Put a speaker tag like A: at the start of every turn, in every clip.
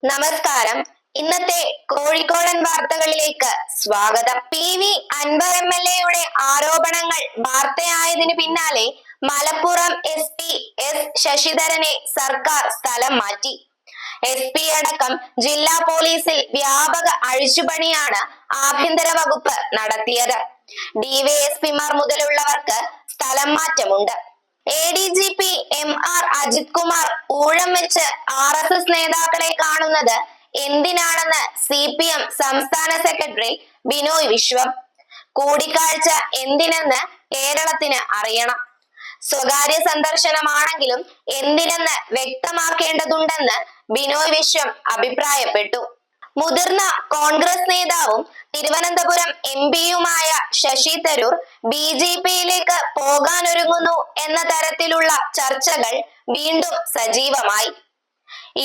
A: നമസ്കാരം. ഇന്നത്തെ കോഴിക്കോടൻ വാർത്തകളിലേക്ക് സ്വാഗതം. PV അൻവർ MLA ആരോപണങ്ങൾ വാർത്തയായതിനു പിന്നാലെ മലപ്പുറം SP S ശശിധരനെ സർക്കാർ സ്ഥലം മാറ്റി. SP അടക്കം ജില്ലാ പോലീസിൽ വ്യാപക അഴിച്ചുപണിയാണ് ആഭ്യന്തര വകുപ്പ് നടത്തിയത്. DYSPമാർ മുതലുള്ളവർക്ക് സ്ഥലം മാറ്റമുണ്ട്. ADGP MR അജിത് കുമാർ ഊഴം വെച്ച് RSS നേതാക്കളെ കാണുന്നത് എന്തിനാണെന്ന് CPM സംസ്ഥാന സെക്രട്ടറി ബിനോയ് വിശ്വം. കൂടിക്കാഴ്ച എന്തിനെന്ന് കേരളത്തിന് അറിയണം. സ്വകാര്യ സന്ദർശനമാണെങ്കിലും എന്തിനെന്ന് വ്യക്തമാക്കേണ്ടതുണ്ടെന്ന് ബിനോയ് വിശ്വം അഭിപ്രായപ്പെട്ടു. മുതിർന്ന കോൺഗ്രസ് നേതാവും തിരുവനന്തപുരം MP-യുമായ ശശി തരൂർ BJP-യിലേക്ക് പോകാനൊരുങ്ങുന്നു എന്ന തരത്തിലുള്ള ചർച്ചകൾ വീണ്ടും സജീവമായി.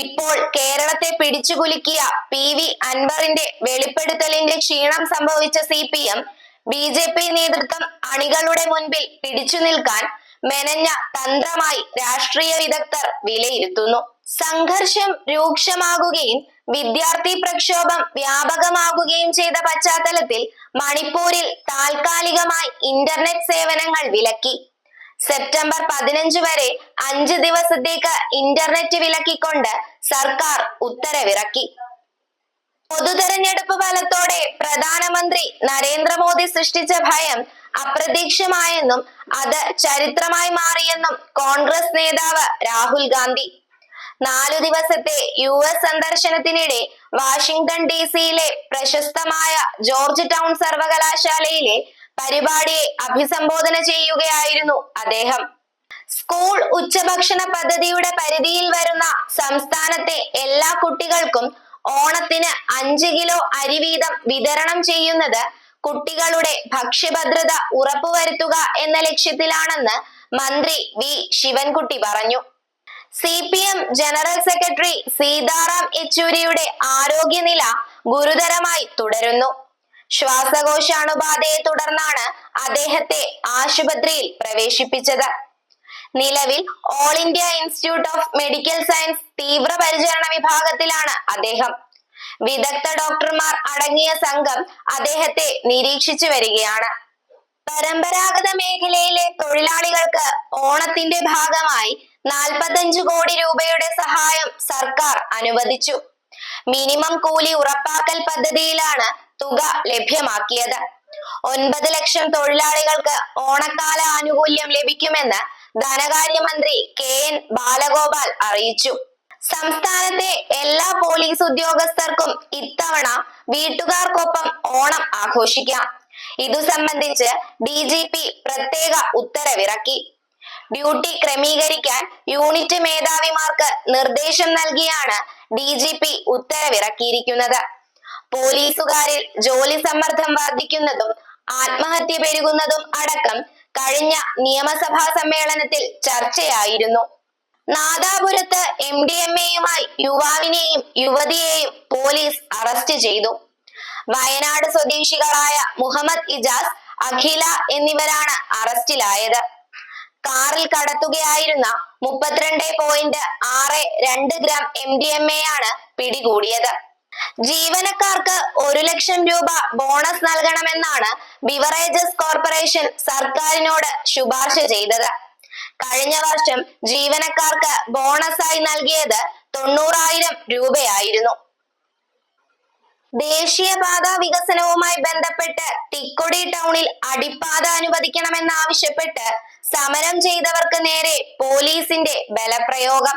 A: ഇപ്പോൾ കേരളത്തെ പിടിച്ചുകുലുക്കിയ PV അൻവറിന്റെ വെളിപ്പെടുത്തലിന്റെ ക്ഷീണം സംഭവിച്ച CPM BJP നേതൃത്വം അണികളുടെ മുൻപിൽ പിടിച്ചു നിൽക്കാൻ മെനഞ്ഞ തന്ത്രമായി രാഷ്ട്രീയ വിദഗ്ധർ വിലയിരുത്തുന്നു. സംഘർഷം രൂക്ഷമാകുകയും വിദ്യാർത്ഥി പ്രക്ഷോഭം വ്യാപകമാകുകയും ചെയ്ത പശ്ചാത്തലത്തിൽ മണിപ്പൂരിൽ താൽക്കാലികമായി ഇന്റർനെറ്റ് സേവനങ്ങൾ വിലക്കി. സെപ്റ്റംബർ 15 വരെ 5 ദിവസത്തേക്ക് ഇന്റർനെറ്റ് വിലക്കിക്കൊണ്ട് സർക്കാർ ഉത്തരവിറക്കി. പൊതുതെരഞ്ഞെടുപ്പ് ഫലത്തോടെ പ്രധാനമന്ത്രി നരേന്ദ്രമോദി സൃഷ്ടിച്ച ഭയം അപ്രത്യക്ഷമായെന്നും അത് ചരിത്രമായി മാറിയെന്നും കോൺഗ്രസ് നേതാവ് രാഹുൽ ഗാന്ധി. 4 ദിവസത്തെ US സന്ദർശനത്തിനിടെ വാഷിംഗ്ടൺ DC-യിലെ പ്രശസ്തമായ ജോർജ് ടൗൺ സർവകലാശാലയിലെ പരിപാടിയെ അഭിസംബോധന ചെയ്യുകയായിരുന്നു അദ്ദേഹം. സ്കൂൾ ഉച്ചഭക്ഷണ പദ്ധതിയുടെ പരിധിയിൽ വരുന്ന സംസ്ഥാനത്തെ എല്ലാ കുട്ടികൾക്കും ഓണത്തിന് 5 കിലോ അരി വീതം വിതരണം ചെയ്യുന്നത് കുട്ടികളുടെ ഭക്ഷ്യഭദ്രത ഉറപ്പുവരുത്തുക എന്ന ലക്ഷ്യത്തിലാണെന്ന് മന്ത്രി V ശിവൻകുട്ടി പറഞ്ഞു. CPM ജനറൽ സെക്രട്ടറി സീതാറാം യെച്ചൂരിയുടെ ആരോഗ്യനില ഗുരുതരമായി തുടരുന്നു. ശ്വാസകോശാണുബാധയെ തുടർന്നാണ് അദ്ദേഹത്തെ ആശുപത്രിയിൽ പ്രവേശിപ്പിച്ചത്. നിലവിൽ all India institute of medical science തീവ്രപരിചരണ വിഭാഗത്തിലാണ് അദ്ദേഹം. വിദഗ്ധ ഡോക്ടർമാർ അടങ്ങിയ സംഘം അദ്ദേഹത്തെ നിരീക്ഷിച്ചു വരികയാണ്. പരമ്പരാഗത മേഖലയിലെ തൊഴിലാളികൾക്ക് ഓണത്തിന്റെ ഭാഗമായി 45 കോടി രൂപയുടെ സഹായം സർക്കാർ അനുവദിച്ചു. മിനിമം കൂലി ഉറപ്പാക്കൽ പദ്ധതിയിലാണ് തുക ലഭ്യമാക്കിയത്. 9 ലക്ഷം തൊഴിലാളികൾക്ക് ഓണക്കാല ആനുകൂല്യം ലഭിക്കുമെന്ന് ധനകാര്യമന്ത്രി KN ബാലഗോപാൽ അറിയിച്ചു. സംസ്ഥാനത്തെ എല്ലാ പോലീസ് ഉദ്യോഗസ്ഥർക്കും ഇത്തവണ വീട്ടുകാർക്കൊപ്പം ഓണം ആഘോഷിക്കാം. ഇതു സംബന്ധിച്ച് DGP പ്രത്യേക ഉത്തരവിറക്കി. ഡ്യൂട്ടി ക്രമീകരിക്കാൻ യൂണിറ്റ് മേധാവിമാർക്ക് നിർദ്ദേശം നൽകിയാണ് DGP ഉത്തരവിറക്കിയിരിക്കുന്നത്. പോലീസുകാരിൽ ജോലി സമ്മർദ്ദം വർദ്ധിക്കുന്നതും ആത്മഹത്യ പെരുകുന്നതും അടക്കം കഴിഞ്ഞ നിയമസഭാ സമ്മേളനത്തിൽ ചർച്ചയായിരുന്നു. നാദാപുരത്ത് MDMA-യുമായി യുവാവിനെയും യുവതിയെയും പോലീസ് അറസ്റ്റ് ചെയ്തു. വയനാട് സ്വദേശികളായ മുഹമ്മദ് ഇജാസ്, അഖില എന്നിവരാണ് അറസ്റ്റിലായത്. കാറിൽ കടത്തുകയായിരുന്ന 32.62 ഗ്രാം MDMA-യാണ് പിടികൂടിയത്. ജീവനക്കാർക്ക് 1 ലക്ഷം രൂപ ബോണസ് നൽകണമെന്നാണ് ബിവറേജസ് കോർപ്പറേഷൻ സർക്കാരിനോട് ശുപാർശ ചെയ്തത്. കഴിഞ്ഞ വർഷം ജീവനക്കാർക്ക് ബോണസായി നൽകിയത് 90,000 രൂപയായിരുന്നു. ദേശീയപാത വികസനവുമായി ബന്ധപ്പെട്ട് തിക്കൊടി ടൗണിൽ അടിപ്പാത അനുവദിക്കണമെന്നാവശ്യപ്പെട്ട് സമരം ചെയ്തവർക്ക് നേരെ പോലീസിന്റെ ബലപ്രയോഗം.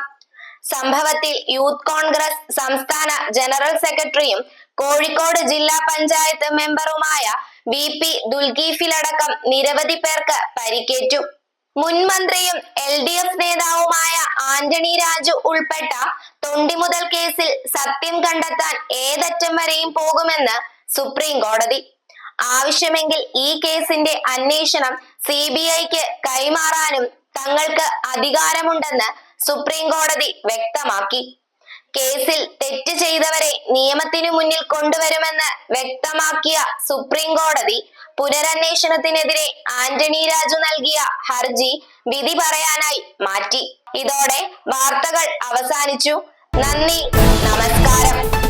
A: സംഭവത്തിൽ യൂത്ത് കോൺഗ്രസ് സംസ്ഥാന ജനറൽ സെക്രട്ടറിയും കോഴിക്കോട് ജില്ലാ പഞ്ചായത്ത് മെമ്പറുമായ VP ദുൽഗീഫിലടക്കം നിരവധി പേർക്ക് പരിക്കേറ്റു. മുൻ മന്ത്രിയും LDF നേതാവുമായ ആന്റണി രാജു ഉൾപ്പെട്ട തൊണ്ടിമുതൽ കേസിൽ സത്യം കണ്ടെത്താൻ ഏതറ്റം വരെയും പോകുമെന്ന് സുപ്രീം കോടതി. ആവശ്യമെങ്കിൽ ഈ കേസിന്റെ അന്വേഷണം CBI-ക്ക് കൈമാറാനും തങ്ങൾക്ക് അധികാരമുണ്ടെന്ന് സുപ്രീം കോടതി വ്യക്തമാക്കി. കേസിൽ തെറ്റ് ചെയ്തവരെ നിയമത്തിനു മുന്നിൽ കൊണ്ടുവരുമെന്ന് വ്യക്തമാക്കിയ സുപ്രീം കോടതി പുനരന്വേഷണത്തിനെതിരെ ആന്റണി രാജു നൽകിയ ഹർജി വിധി പറയാനായി മാറ്റി. ഇതോടെ വാർത്തകൾ അവസാനിച്ചു. നന്ദി, നമസ്കാരം.